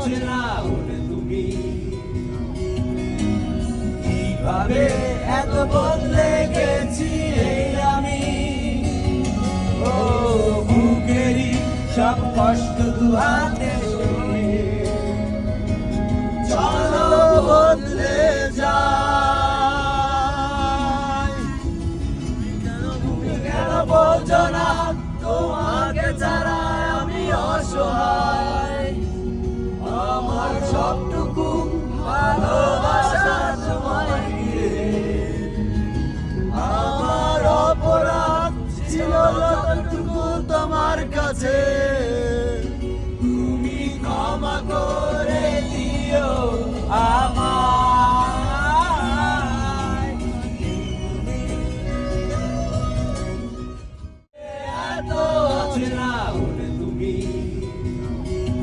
অচেনা হলে তুমি কিভাবে এত বদলে গেছি এই আমি। ও বুকেরই সব কষ্ট দুহাতে সরিয়ে চলো বদলে যাই। তুমি কেন বলছো না তোমাকে ছাড়া আমি অসহায়, আমার সবটুকু ভালোবাসা তোমায় দিয়ে। আমার অপরাধ ছিল যতটুকু তোমার কাছে